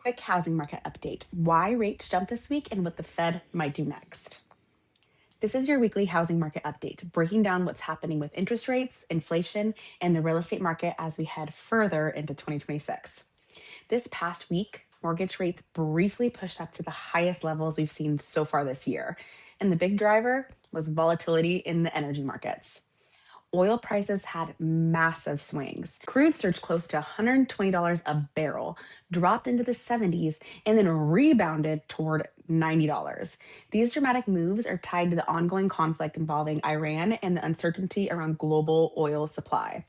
Quick housing market update: why rates jumped this week and what the Fed might do next. This is your weekly housing market update, breaking down what's happening with interest rates, inflation, and the real estate market as we head further into 2026. This past week, mortgage rates briefly pushed up to the highest levels we've seen so far this year. And the big driver was volatility in the energy markets. Oil prices had massive swings. Crude surged close to $120 a barrel, dropped into the 70s, and then rebounded toward $90. These dramatic moves are tied to the ongoing conflict involving Iran and the uncertainty around global oil supply.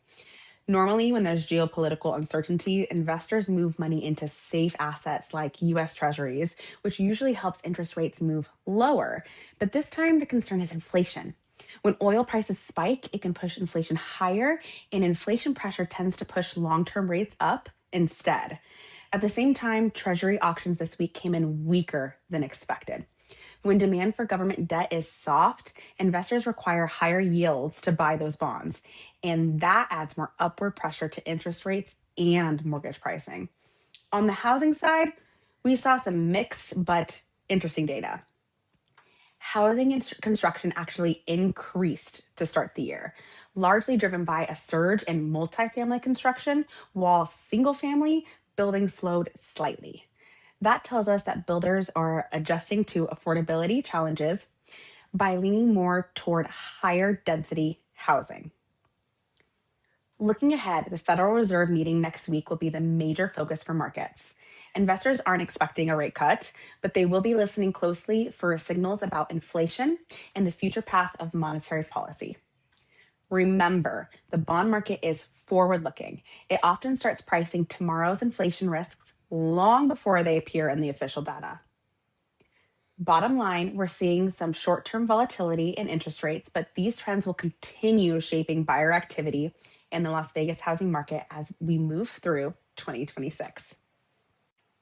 Normally, when there's geopolitical uncertainty, investors move money into safe assets like US Treasuries, which usually helps interest rates move lower. But this time, the concern is inflation. When oil prices spike, it can push inflation higher, and inflation pressure tends to push long term rates up instead. At the same time, Treasury auctions this week came in weaker than expected. When demand for government debt is soft, investors require higher yields to buy those bonds, and that adds more upward pressure to interest rates and mortgage pricing. On the housing side, we saw some mixed but interesting data. Housing and construction actually increased to start the year, largely driven by a surge in multifamily construction, while single family building slowed slightly. That tells us that builders are adjusting to affordability challenges by leaning more toward higher density housing. Looking ahead, the Federal Reserve meeting next week will be the major focus for markets. Investors aren't expecting a rate cut, but they will be listening closely for signals about inflation and the future path of monetary policy. Remember, the bond market is forward looking. It often starts pricing tomorrow's inflation risks long before they appear in the official data. Bottom line, we're seeing some short term volatility in interest rates, but these trends will continue shaping buyer activity in the Las Vegas housing market as we move through 2026.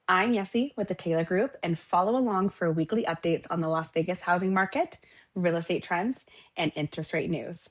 I'm Yessie with the Taylor Group, and follow along for weekly updates on the Las Vegas housing market, real estate trends, and interest rate news.